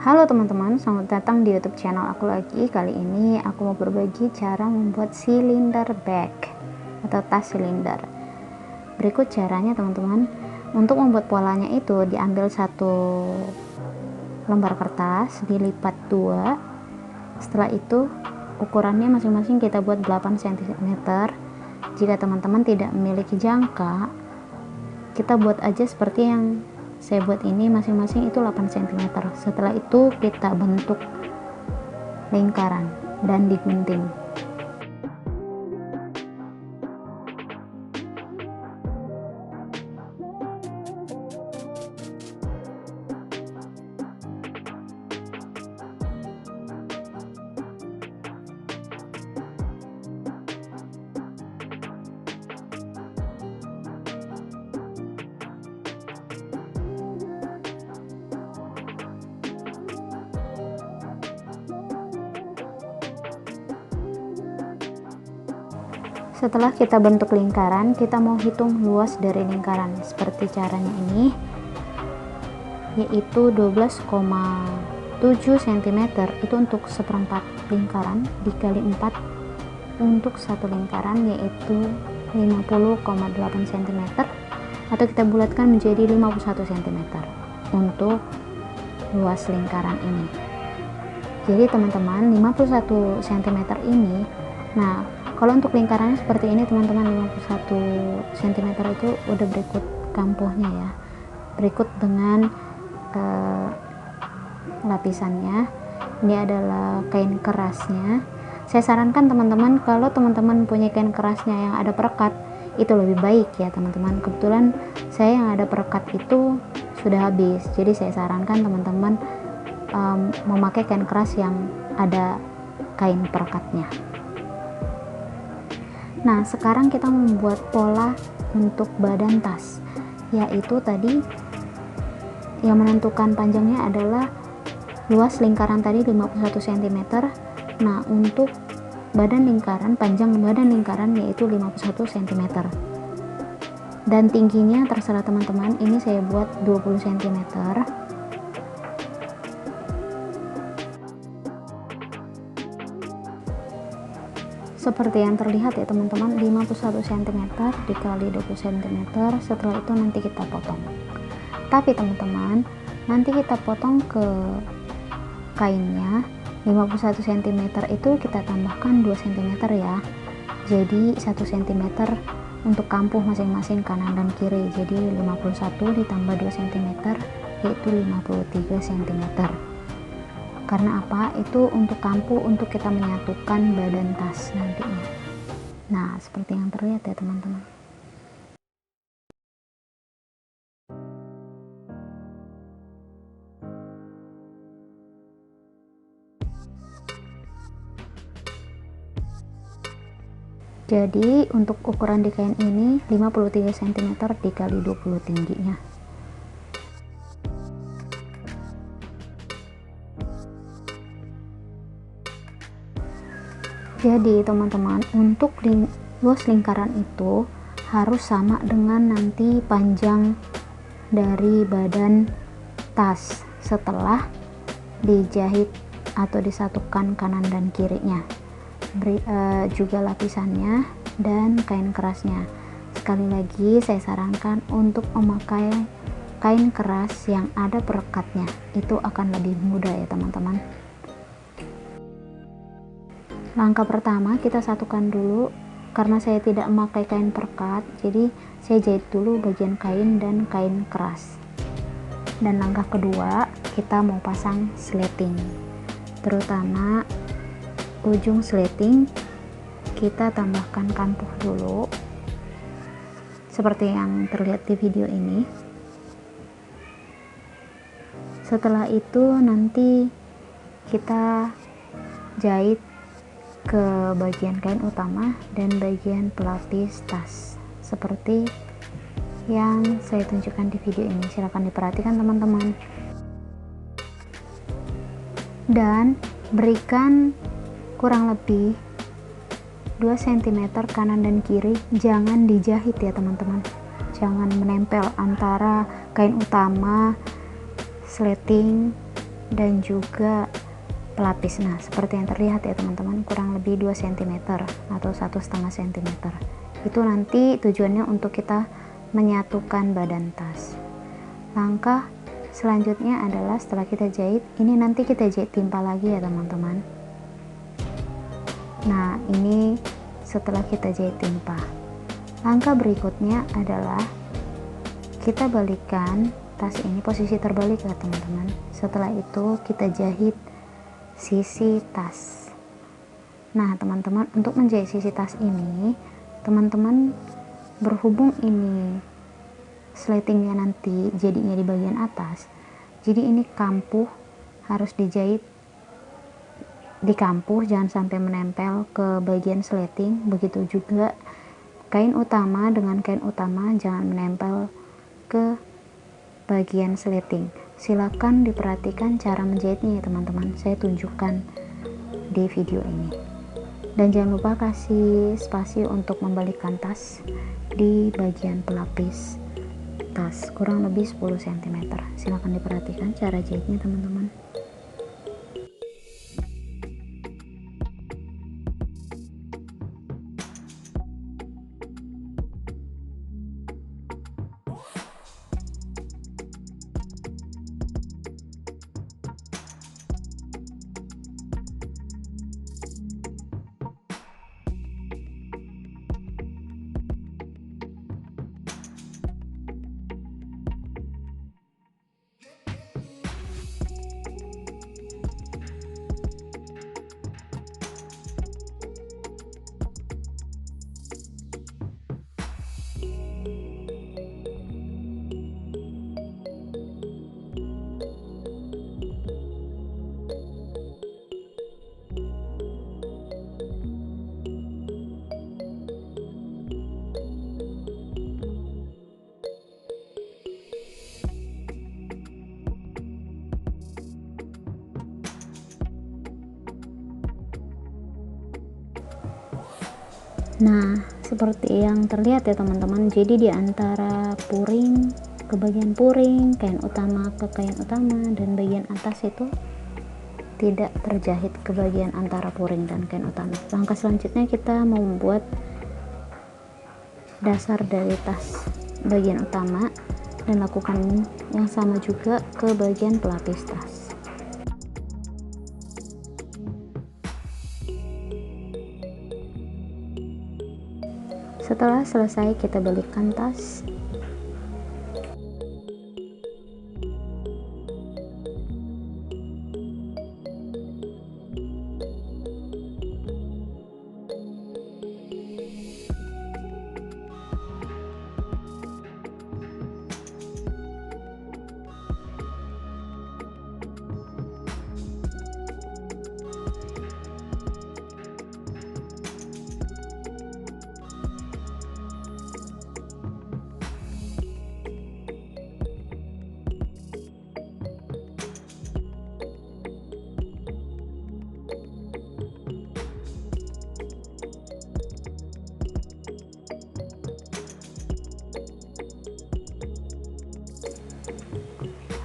Halo teman-teman, selamat datang di YouTube channel aku lagi. Kali ini aku mau berbagi cara membuat silinder bag atau tas silinder. Berikut caranya teman-teman. Untuk membuat polanya itu diambil satu lembar kertas, dilipat dua. Setelah itu ukurannya masing-masing kita buat 8 cm. Jika teman-teman tidak memiliki jangka, kita buat aja seperti yang saya buat ini, masing-masing itu 8 cm. Setelah itu kita bentuk lingkaran dan digunting. Setelah kita bentuk lingkaran, kita mau hitung luas dari lingkaran. Seperti caranya ini, yaitu 12,7 cm itu untuk seperempat lingkaran, dikali 4 untuk satu lingkaran, yaitu 50,8 cm, atau kita bulatkan menjadi 51 cm untuk luas lingkaran ini. Jadi teman-teman, 51 cm ini, nah kalau untuk lingkarannya seperti ini teman-teman, 51 cm itu udah berikut kampuhnya ya, berikut dengan lapisannya. Ini adalah kain kerasnya. Saya sarankan teman-teman, kalau teman-teman punya kain kerasnya yang ada perekat, itu lebih baik ya teman-teman. Kebetulan saya yang ada perekat itu sudah habis, jadi saya sarankan teman-teman memakai kain keras yang ada kain perekatnya. Nah, sekarang kita membuat pola untuk badan tas, yaitu tadi yang menentukan panjangnya adalah luas lingkaran tadi 51 cm. Nah, untuk badan lingkaran, panjang badan lingkaran yaitu 51 cm. Dan tingginya terserah teman-teman, ini saya buat 20 cm. Seperti yang terlihat ya teman-teman, 51 cm dikali 20 cm. Setelah itu nanti kita potong. Tapi teman-teman, nanti kita potong ke kainnya 51 cm itu kita tambahkan 2 cm ya. Jadi 1 cm untuk kampuh masing-masing kanan dan kiri. Jadi 51 ditambah 2 cm yaitu 53 cm. Karena apa? Itu untuk kampuh, untuk kita menyatukan badan tas nantinya. Nah, seperti yang terlihat ya teman-teman. Jadi untuk ukuran di kain ini 53 cm dikali 20 tingginya. Jadi teman-teman, untuk luas lingkaran itu harus sama dengan nanti panjang dari badan tas setelah dijahit atau disatukan kanan dan kirinya. Juga lapisannya dan kain kerasnya. Sekali lagi saya sarankan untuk memakai kain keras yang ada perekatnya, itu akan lebih mudah ya teman-teman. Langkah pertama kita satukan dulu, karena saya tidak memakai kain perekat, jadi saya jahit dulu bagian kain dan kain keras. Dan langkah kedua, kita mau pasang sleting, terutama ujung sleting kita tambahkan kampuh dulu seperti yang terlihat di video ini. Setelah itu nanti kita jahit ke bagian kain utama dan bagian pelapis tas seperti yang saya tunjukkan di video ini. Silahkan diperhatikan teman-teman, dan berikan kurang lebih 2 cm kanan dan kiri. Jangan dijahit ya teman-teman, jangan menempel antara kain utama, sleting dan juga pelapis. Nah, seperti yang terlihat ya teman-teman, kurang lebih 2 cm atau 1,5 cm. Itu nanti tujuannya untuk kita menyatukan badan tas. Langkah selanjutnya adalah setelah kita jahit, ini nanti kita jahit timpal lagi ya teman-teman. Nah, ini setelah kita jahit timpal. Langkah berikutnya adalah kita balikkan tas ini posisi terbalik ya teman-teman. Setelah itu kita jahit sisi tas. Nah teman-teman, untuk menjahit sisi tas ini, teman-teman berhubung ini sletingnya nanti jadinya di bagian atas, jadi ini kampuh harus dijahit di kampuh, jangan sampai menempel ke bagian sleting. Begitu juga kain utama dengan kain utama jangan menempel ke bagian sleting. Silakan diperhatikan cara menjahitnya ya teman-teman, saya tunjukkan di video ini. Dan jangan lupa kasih spasi untuk membalikkan tas di bagian pelapis tas, kurang lebih 10 cm. Silakan diperhatikan cara jahitnya teman-teman. Nah, seperti yang terlihat ya teman-teman, jadi di antara puring ke bagian puring, kain utama ke kain utama, dan bagian atas itu tidak terjahit ke bagian antara puring dan kain utama. Langkah selanjutnya kita mau membuat dasar dari tas bagian utama dan lakukan yang sama juga ke bagian pelapis tas. Setelah selesai kita balikkan tas.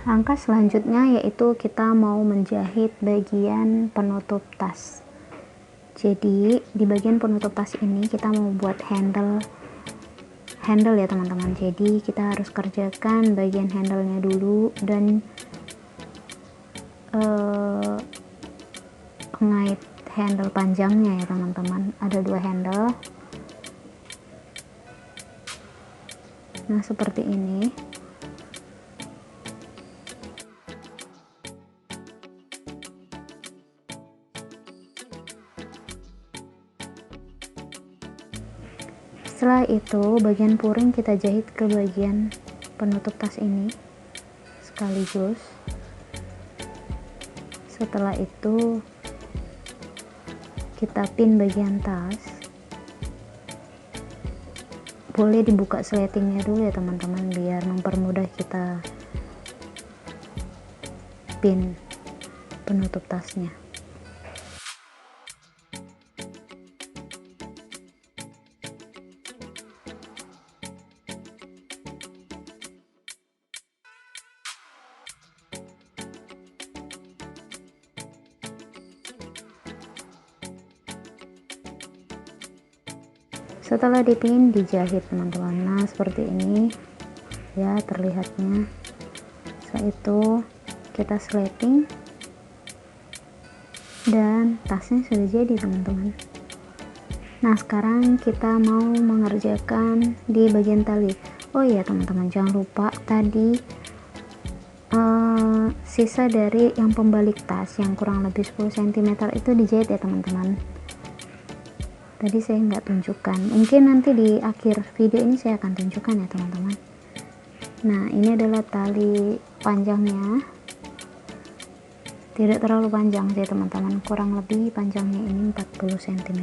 Langkah selanjutnya yaitu kita mau menjahit bagian penutup tas. Jadi di bagian penutup tas ini kita mau buat handle ya teman-teman. Jadi kita harus kerjakan bagian handle-nya dulu dan pengait handle panjangnya ya teman-teman. Ada 2 handle. Nah seperti ini. Setelah itu bagian puring kita jahit ke bagian penutup tas ini sekaligus. Setelah itu kita pin bagian tas. Boleh dibuka sletingnya dulu ya teman-teman biar mempermudah kita pin penutup tasnya. Setelah dipin, dijahit teman-teman. Nah seperti ini ya terlihatnya. Setelah itu kita sleting dan tasnya sudah jadi teman-teman. Nah sekarang kita mau mengerjakan di bagian tali. Oh iya teman-teman, jangan lupa tadi sisa dari yang pembalik tas yang kurang lebih 10 cm itu dijahit ya teman-teman. Tadi saya nggak tunjukkan, mungkin nanti di akhir video ini saya akan tunjukkan ya teman-teman. Nah ini adalah tali panjangnya, tidak terlalu panjang sih teman-teman, kurang lebih panjangnya ini 40 cm.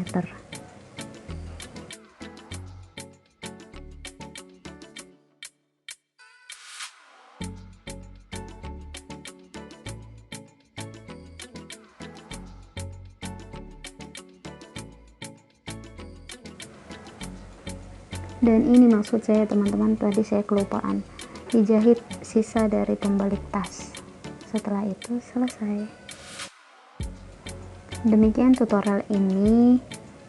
Dan ini maksud saya teman-teman, tadi saya kelupaan dijahit sisa dari pembalik tas. Setelah itu selesai. Demikian tutorial ini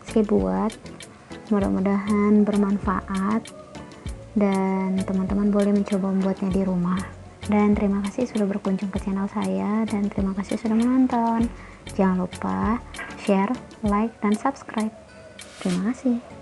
saya buat, mudah-mudahan bermanfaat dan teman-teman boleh mencoba membuatnya di rumah. Dan terima kasih sudah berkunjung ke channel saya, dan terima kasih sudah menonton. Jangan lupa share, like, dan subscribe. Terima kasih.